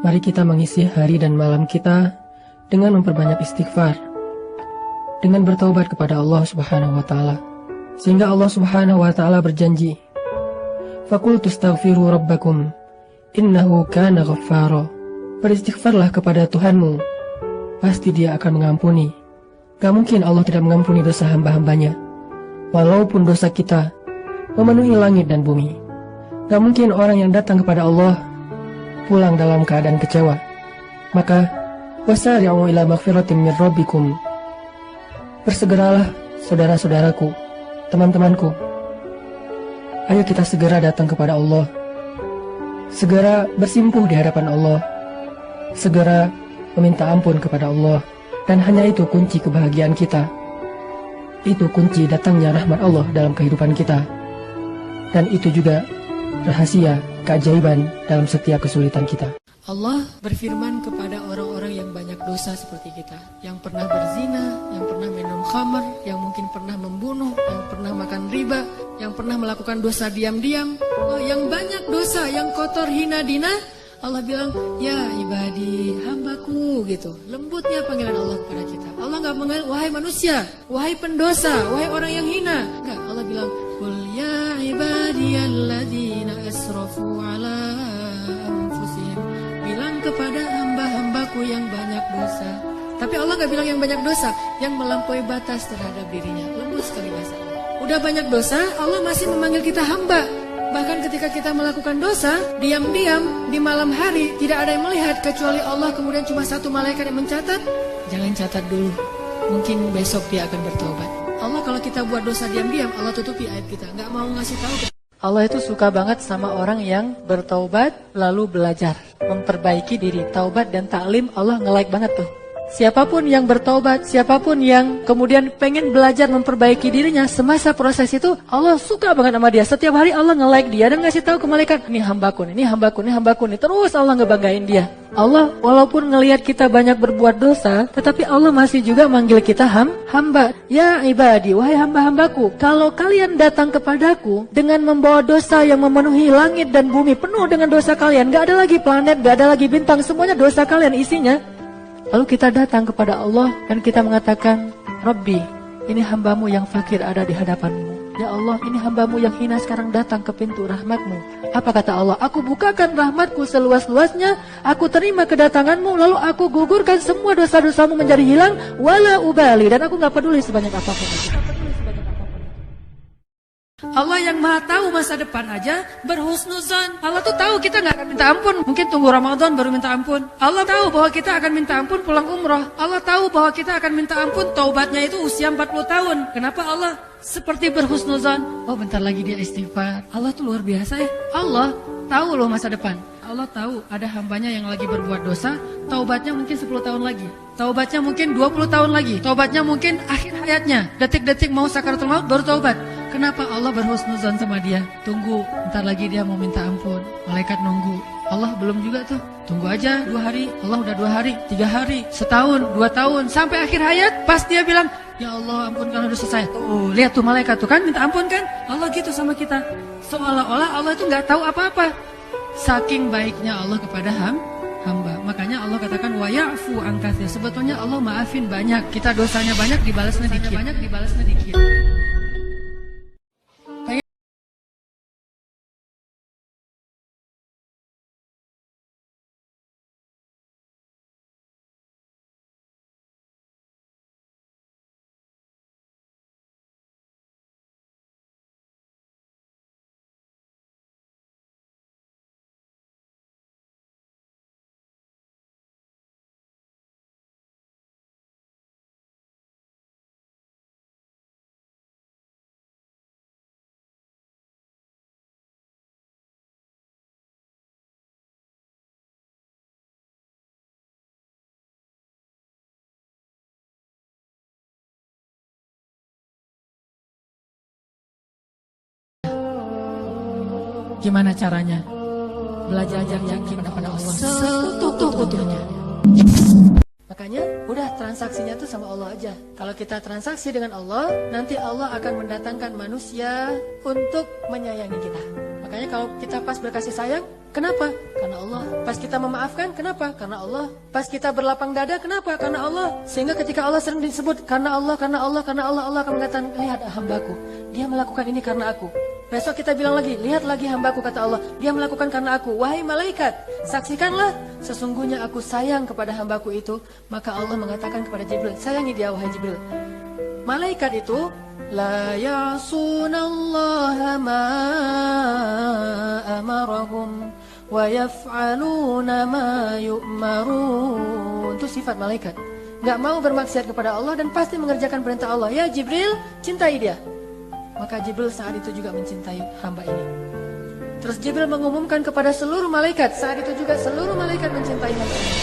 Mari kita mengisi hari dan malam kita dengan memperbanyak istighfar, dengan bertaubat kepada Allah Subhanahu wa Ta'ala, sehingga Allah Subhanahu wa Ta'ala berjanji, "Faqultu astaghfiru rabbakum innahu kana ghaffara." Beristighfarlah kepada Tuhanmu, pasti Dia akan mengampuni. Gak mungkin Allah tidak mengampuni dosa hamba-hambanya, walaupun dosa kita memenuhi langit dan bumi. Gak mungkin orang yang datang kepada Allah pulang dalam keadaan kecewa. Maka wasari'u ila maghfiratin min rabbikum. Bersegeralah saudara-saudaraku, teman-temanku. Ayo kita segera datang kepada Allah. Segera bersimpuh di hadapan Allah. Segera meminta ampun kepada Allah. Dan hanya itu kunci kebahagiaan kita. Itu kunci datangnya rahmat Allah dalam kehidupan kita. Dan itu juga rahasia keajaiban dalam setiap kesulitan kita. Allah berfirman kepada orang-orang yang banyak dosa seperti kita, yang pernah berzina, yang pernah minum khamar, yang mungkin pernah membunuh, yang pernah makan riba, yang pernah melakukan dosa diam-diam, yang banyak dosa, yang kotor, hina, dina. Allah bilang, ya ibadi, hambaku, gitu. Lembutnya panggilan Allah kepada kita. Allah gak mengenal, wahai manusia, wahai pendosa, wahai orang yang hina. Enggak, Allah bilang, qul ya ibadiyalladzina asrafu ala anfusihim. Bilang kepada hamba-hambaku yang banyak dosa. Tapi Allah gak bilang yang banyak dosa, yang melampaui batas terhadap dirinya. Lembut sekali bahasa Allah. Udah banyak dosa, Allah masih memanggil kita hamba. Bahkan ketika kita melakukan dosa, diam-diam di malam hari, tidak ada yang melihat kecuali Allah, kemudian cuma satu malaikat yang mencatat. Jangan catat dulu, mungkin besok dia akan bertobat. Allah kalau kita buat dosa diam-diam, Allah tutupi aib kita, gak mau ngasih tahu. Allah itu suka banget sama orang yang bertaubat lalu belajar, memperbaiki diri. Taubat dan taklim Allah nge-like banget tuh. Siapapun yang bertaubat, siapapun yang kemudian pengen belajar memperbaiki dirinya, semasa proses itu Allah suka banget sama dia. Setiap hari Allah nge-like dia dan ngasih tahu ke malaikat, ini hambaku nih, ini hambaku nih, hambaku nih. Terus Allah ngebanggain dia. Allah walaupun ngelihat kita banyak berbuat dosa, tetapi Allah masih juga manggil kita hamba. Ya ibadi, wahai hamba-hambaku, kalau kalian datang kepadaku dengan membawa dosa yang memenuhi langit dan bumi, penuh dengan dosa kalian, gak ada lagi planet, gak ada lagi bintang, semuanya dosa kalian isinya. Lalu kita datang kepada Allah dan kita mengatakan, Rabbi, ini hambamu yang fakir ada di hadapanmu. Ya Allah, ini hambamu yang hina sekarang datang ke pintu rahmatmu. Apa kata Allah? Aku bukakan rahmatku seluas-luasnya, aku terima kedatanganmu, lalu aku gugurkan semua dosa-dosamu menjadi hilang, wala ubali, dan aku gak peduli sebanyak apapun itu. Allah yang maha tahu masa depan aja berhusnuzon. Allah tuh tahu kita gak akan minta ampun, mungkin tunggu Ramadan baru minta ampun. Allah tahu bahwa kita akan minta ampun pulang umroh. Allah tahu bahwa kita akan minta ampun taubatnya itu usia 40 tahun. Kenapa Allah seperti berhusnuzon? Oh bentar lagi dia istighfar. Allah tuh luar biasa ya. Allah tahu loh masa depan. Allah tahu ada hambanya yang lagi berbuat dosa, taubatnya mungkin 10 tahun lagi, taubatnya mungkin 20 tahun lagi, taubatnya mungkin akhir hayatnya, detik-detik mau sakaratul maut baru taubat. Kenapa Allah berhusnuzon sama dia? Tunggu, bentar lagi dia mau minta ampun. Malaikat nunggu. Allah belum juga tuh. Tunggu aja 2 hari. Allah udah 2 hari, 3 hari, setahun, 2 tahun, sampai akhir hayat. Pas dia bilang, ya Allah ampunkan, udah selesai. Tuh, lihat tuh malaikat tuh kan minta ampun kan? Allah gitu sama kita. Seolah-olah Allah itu gak tahu apa-apa. Saking baiknya Allah kepada hamba. Makanya Allah katakan wa ya'fu an katsir. Sebetulnya Allah maafin banyak. Kita dosanya banyak, dibalasnya dikit. Gimana caranya? Belajar yakin kepada Allah seutuh-utuhnya. Makanya udah transaksinya tuh sama Allah aja. Kalau kita transaksi dengan Allah, nanti Allah akan mendatangkan manusia untuk menyayangi kita. Makanya kalau kita pas berkasih sayang, kenapa? Karena Allah. Pas kita memaafkan, kenapa? Karena Allah. Pas kita berlapang dada, kenapa? Karena Allah. Sehingga ketika Allah sering disebut karena Allah, karena Allah, karena Allah, Allah akan mengatakan, lihat hambaku, dia melakukan ini karena aku. Besok kita bilang lagi, lihat lagi hambaku, kata Allah, dia melakukan karena aku. Wahai malaikat, saksikanlah, sesungguhnya aku sayang kepada hambaku itu. Maka Allah mengatakan kepada Jibril, sayangi dia wahai Jibril. Malaikat itu la ya'sunallaha ma amarahum wa yaf'aluna ma yu'marun. Itu sifat malaikat. Gak mau bermaksiat kepada Allah dan pasti mengerjakan perintah Allah. Ya Jibril, cintai dia. Maka Jibril saat itu juga mencintai hamba ini. Terus Jibril mengumumkan kepada seluruh malaikat. Saat itu juga seluruh malaikat mencintai hamba ini.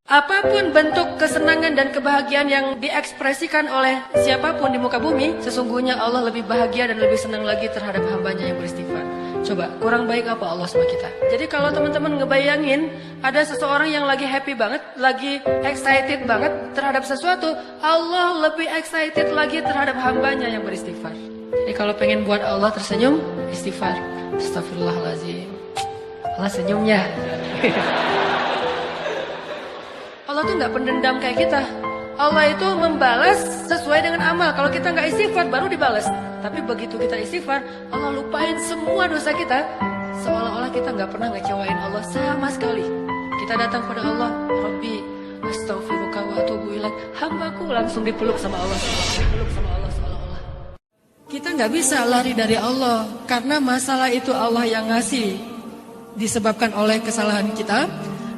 Apapun bentuk kesenangan dan kebahagiaan yang diekspresikan oleh siapapun di muka bumi, sesungguhnya Allah lebih bahagia dan lebih senang lagi terhadap hambanya yang beristighfar. Coba, kurang baik apa Allah sama kita? Jadi kalau teman-teman ngebayangin ada seseorang yang lagi happy banget, lagi excited banget terhadap sesuatu, Allah lebih excited lagi terhadap hambanya yang beristighfar. Jadi kalau pengen buat Allah tersenyum, istighfar. Astagfirullahaladzim. Allah senyumnya. Allah tuh nggak pendendam kayak kita. Allah itu membalas sesuai dengan amal. Kalau kita nggak istighfar baru dibalas. Tapi begitu kita istighfar, Allah lupain semua dosa kita. Seolah-olah kita nggak pernah ngecewain Allah sama sekali. Kita datang pada Allah, Rabbi, astaghfiruka wa atubu ilaik. Hambaku langsung dipeluk sama Allah. Dipeluk sama Allah seolah-olah. Kita nggak bisa lari dari Allah karena masalah itu Allah yang ngasih disebabkan oleh kesalahan kita.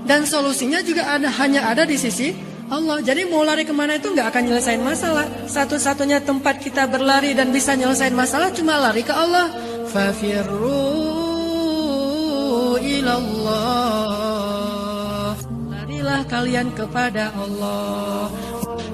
Dan solusinya juga hanya ada di sisi Allah. Jadi mau lari kemana itu nggak akan nyelesain masalah. Satu-satunya tempat kita berlari dan bisa nyelesain masalah cuma lari ke Allah. Fafirru ilallah. Larilah kalian kepada Allah.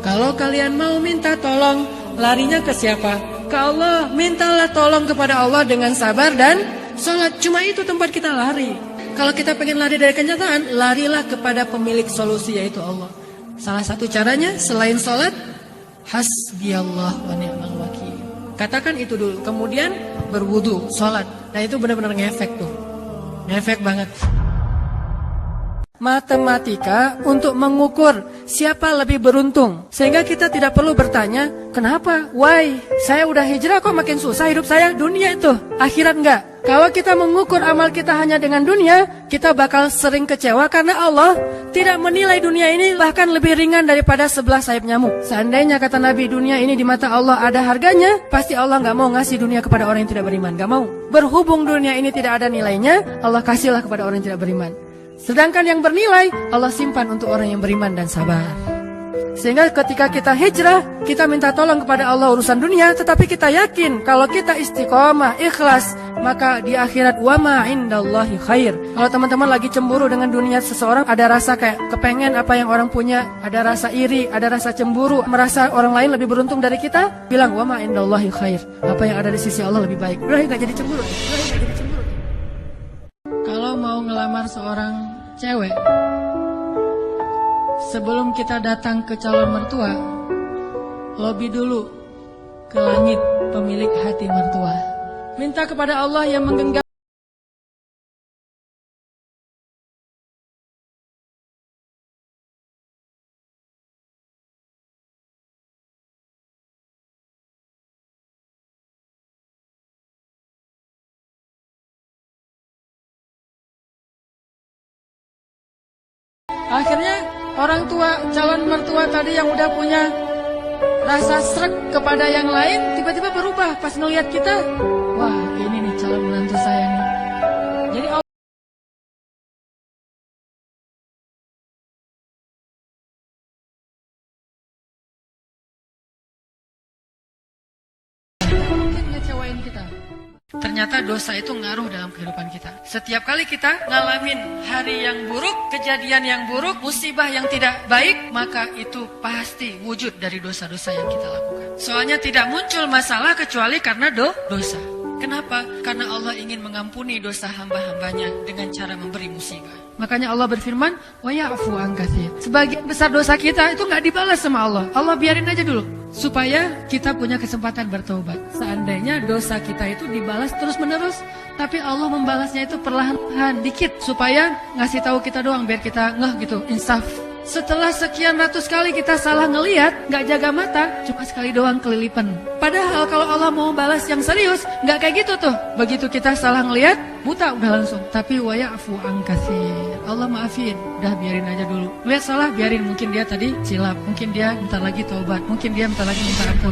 Kalau kalian mau minta tolong, larinya ke siapa? Ke Allah. Mintalah tolong kepada Allah dengan sabar dan sholat. Cuma itu tempat kita lari. Kalau kita pengen lari dari kenyataan, larilah kepada pemilik solusi yaitu Allah. Salah satu caranya selain sholat, hasbiyallah wa ni'mal wakil. Katakan itu dulu, kemudian berwudu, sholat. Nah itu benar-benar ngefek tuh, ngefek banget. Matematika untuk mengukur siapa lebih beruntung. Sehingga kita tidak perlu bertanya, kenapa? Why? Saya udah hijrah kok makin susah hidup saya? Dunia itu, akhirat enggak. Kalau kita mengukur amal kita hanya dengan dunia, kita bakal sering kecewa karena Allah tidak menilai dunia ini bahkan lebih ringan daripada 11 sayap nyamuk. Seandainya kata Nabi dunia ini di mata Allah ada harganya, pasti Allah gak mau ngasih dunia kepada orang yang tidak beriman. Gak mau. Berhubung dunia ini tidak ada nilainya, Allah kasihlah kepada orang yang tidak beriman. Sedangkan yang bernilai, Allah simpan untuk orang yang beriman dan sabar. Sehingga ketika kita hijrah, kita minta tolong kepada Allah urusan dunia, tetapi kita yakin kalau kita istiqomah, ikhlas, maka di akhirat wa ma indallahi khair. Kalau teman-teman lagi cemburu dengan dunia seseorang, ada rasa kayak kepengen apa yang orang punya, ada rasa iri, ada rasa cemburu, merasa orang lain lebih beruntung dari kita, bilang wa ma indallahi khair. Apa yang ada di sisi Allah lebih baik. Udah enggak jadi cemburu. Kalau mau ngelamar seorang cewek, sebelum kita datang ke calon mertua, lobi dulu ke langit pemilik hati mertua. Minta kepada Allah yang menggenggam. Akhirnya orang tua, calon mertua tadi yang udah punya rasa srek kepada yang lain, tiba-tiba berubah pas ngelihat kita. Wah, ini nih calon menantu saya nih. Jadi mungkin ngecewain kita. Ternyata dosa itu ngaruh dalam kehidupan kita. Setiap kali kita ngalamin hari yang buruk, kejadian yang buruk, musibah yang tidak baik, maka itu pasti wujud dari dosa-dosa yang kita lakukan. Soalnya tidak muncul masalah kecuali karena dosa. Kenapa? Karena Allah ingin mengampuni dosa hamba-hambanya dengan cara memberi musibah. Makanya Allah berfirman, wa ya'fu an katsir. Sebagian besar dosa kita itu nggak dibalas sama Allah. Allah biarin aja dulu. supaya kita punya kesempatan bertobat. Seandainya dosa kita itu dibalas terus-menerus, tapi Allah membalasnya itu perlahan-lahan, dikit, supaya ngasih tahu kita doang biar kita ngeh gitu, insaf. Setelah sekian ratus kali kita salah ngelihat, nggak jaga mata, cuma sekali doang kelilipan. Padahal kalau Allah mau balas yang serius, nggak kayak gitu tuh. Begitu kita salah ngelihat, buta udah langsung. Tapi wa ya'fu an katsir. Allah maafin, udah biarin aja dulu. Lihat salah, biarin. Mungkin dia tadi silap, mungkin dia bentar lagi taubat, mungkin dia bentar lagi minta ampun.